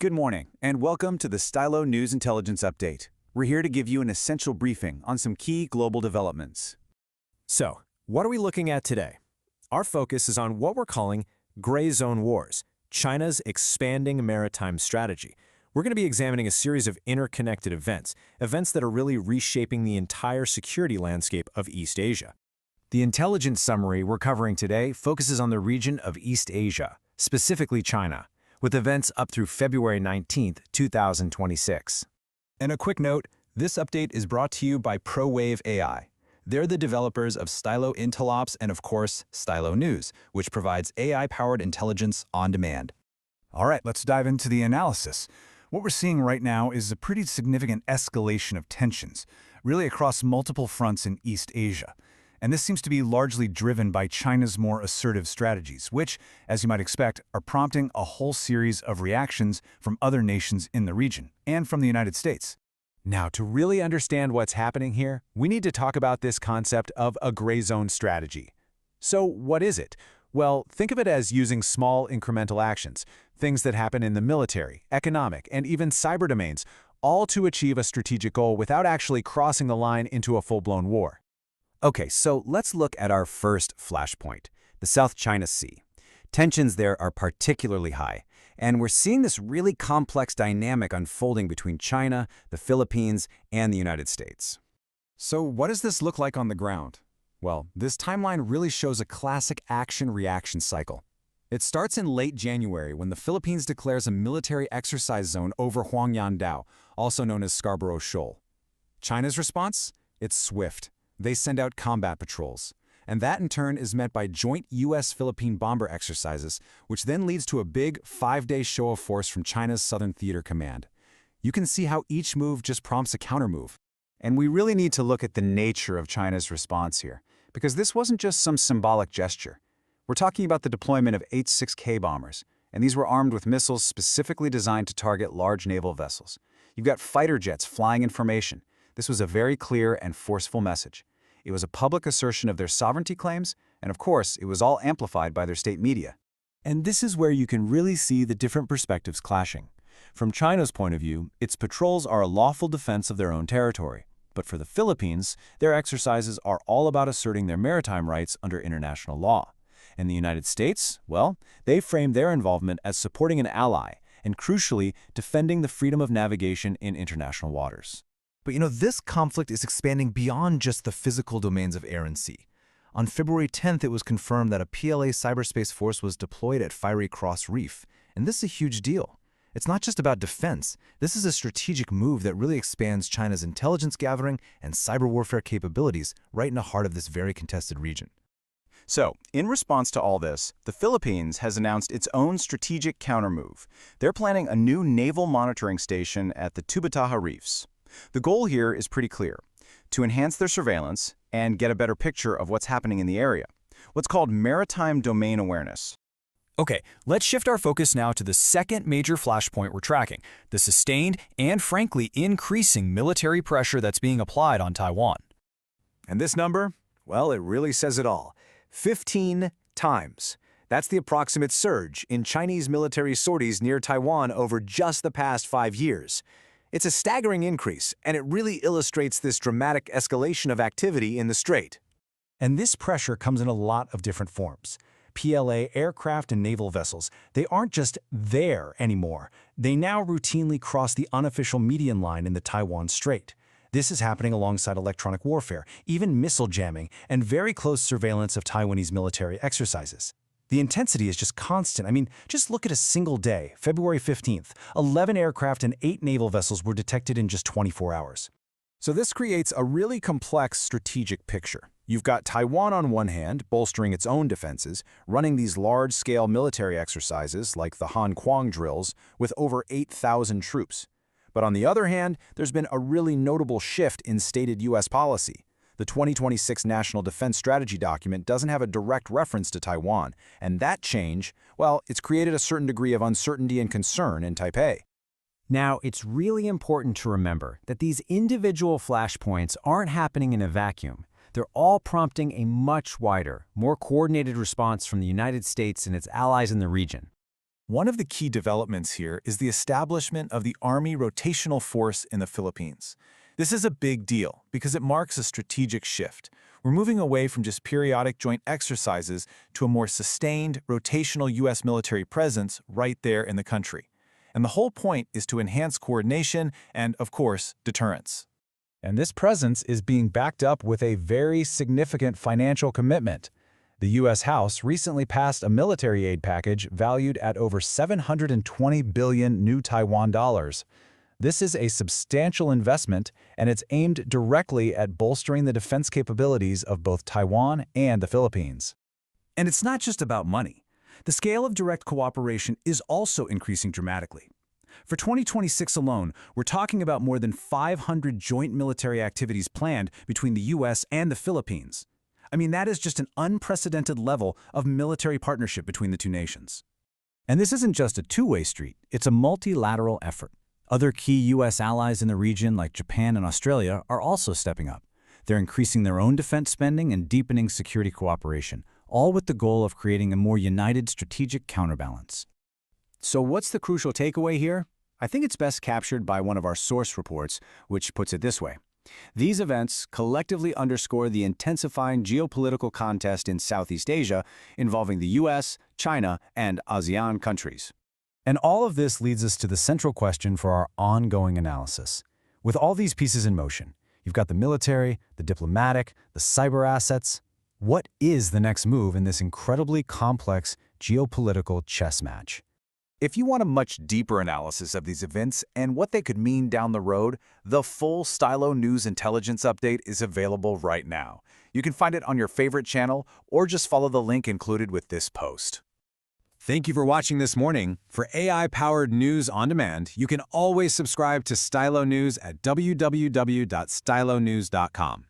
Good morning, and welcome to the Stylo News Intelligence Update. We're here to give you an essential briefing on some key global developments. So, what are we looking at today? Our focus is on what we're calling gray zone wars, China's expanding maritime strategy. We're going to be examining a series of interconnected events that are really reshaping the entire security landscape of East Asia. The intelligence summary we're covering today focuses on the region of East Asia, specifically China, with events up through February 19, 2026. And a quick note, this update is brought to you by ProWave AI. They're the developers of Stylo Intel and, of course, Stylo News, which provides AI-powered intelligence on demand. All right, let's dive into the analysis. What we're seeing right now is a pretty significant escalation of tensions, really across multiple fronts in East Asia. And this seems to be largely driven by China's more assertive strategies, which, as you might expect, are prompting a whole series of reactions from other nations in the region and from the United States. Now, to really understand what's happening here, we need to talk about this concept of a gray zone strategy. So, what is it? Well, think of it as using small incremental actions, things that happen in the military, economic, and even cyber domains, all to achieve a strategic goal without actually crossing the line into a full-blown war. Okay, so let's look at our first flashpoint, the South China Sea. Tensions there are particularly high, and we're seeing this really complex dynamic unfolding between China, the Philippines, and the United States. So what does this look like on the ground? Well, this timeline really shows a classic action-reaction cycle. It starts in late January when the Philippines declares a military exercise zone over Huangyandao, also known as Scarborough Shoal. China's response? It's swift. They send out combat patrols. And that in turn is met by joint U.S.-Philippine bomber exercises, which then leads to a big 5-day show of force from China's Southern Theater Command. You can see how each move just prompts a countermove. And we really need to look at the nature of China's response here, because this wasn't just some symbolic gesture. We're talking about the deployment of H-6K bombers, and these were armed with missiles specifically designed to target large naval vessels. You've got fighter jets flying in formation. This was a very clear and forceful message. It was a public assertion of their sovereignty claims, and of course, it was all amplified by their state media. And this is where you can really see the different perspectives clashing. From China's point of view, its patrols are a lawful defense of their own territory. But for the Philippines, their exercises are all about asserting their maritime rights under international law. And the United States, well, they frame their involvement as supporting an ally, and crucially, defending the freedom of navigation in international waters. But this conflict is expanding beyond just the physical domains of air and sea. On February 10th, it was confirmed that a PLA cyberspace force was deployed at Fiery Cross Reef. And this is a huge deal. It's not just about defense. This is a strategic move that really expands China's intelligence gathering and cyber warfare capabilities right in the heart of this very contested region. So, in response to all this, the Philippines has announced its own strategic countermove. They're planning a new naval monitoring station at the Tubataha Reefs. The goal here is pretty clear: to enhance their surveillance and get a better picture of what's happening in the area, what's called maritime domain awareness. Okay, let's shift our focus now to the second major flashpoint we're tracking, the sustained and frankly increasing military pressure that's being applied on Taiwan. And this number? Well, it really says it all. 15 times. That's the approximate surge in Chinese military sorties near Taiwan over just the past 5 years. It's a staggering increase, and it really illustrates this dramatic escalation of activity in the Strait. And this pressure comes in a lot of different forms. PLA aircraft and naval vessels, they aren't just there anymore. They now routinely cross the unofficial median line in the Taiwan Strait. This is happening alongside electronic warfare, even missile jamming, and very close surveillance of Taiwanese military exercises. The intensity is just constant. I mean, just look at a single day, February 15th. 11 aircraft and 8 naval vessels were detected in just 24 hours. So this creates a really complex strategic picture. You've got Taiwan on one hand, bolstering its own defenses, running these large-scale military exercises like the Han Kuang drills with over 8,000 troops. But on the other hand, there's been a really notable shift in stated U.S. policy. The 2026 National Defense Strategy document doesn't have a direct reference to Taiwan, and that change, well, it's created a certain degree of uncertainty and concern in Taipei. Now, it's really important to remember that these individual flashpoints aren't happening in a vacuum. They're all prompting a much wider, more coordinated response from the United States and its allies in the region. One of the key developments here is the establishment of the Army Rotational Force in the Philippines. This is a big deal because it marks a strategic shift. We're moving away from just periodic joint exercises to a more sustained, rotational U.S. military presence right there in the country. And the whole point is to enhance coordination and, of course, deterrence. And this presence is being backed up with a very significant financial commitment. The U.S. House recently passed a military aid package valued at over 720 billion new Taiwan dollars. This is a substantial investment, and it's aimed directly at bolstering the defense capabilities of both Taiwan and the Philippines. And it's not just about money. The scale of direct cooperation is also increasing dramatically. For 2026 alone, we're talking about more than 500 joint military activities planned between the U.S. and the Philippines. I mean, that is just an unprecedented level of military partnership between the two nations. And this isn't just a two-way street, it's a multilateral effort. Other key U.S. allies in the region, like Japan and Australia, are also stepping up. They're increasing their own defense spending and deepening security cooperation, all with the goal of creating a more united strategic counterbalance. So what's the crucial takeaway here? I think it's best captured by one of our source reports, which puts it this way. These events collectively underscore the intensifying geopolitical contest in Southeast Asia involving the U.S., China, and ASEAN countries. And all of this leads us to the central question for our ongoing analysis. With all these pieces in motion, you've got the military, the diplomatic, the cyber assets. What is the next move in this incredibly complex geopolitical chess match? If you want a much deeper analysis of these events and what they could mean down the road, the full Stylo News Intelligence update is available right now. You can find it on your favorite channel or just follow the link included with this post. Thank you for watching this morning. For AI-powered news on demand, you can always subscribe to Stylo News at www.stylonews.com.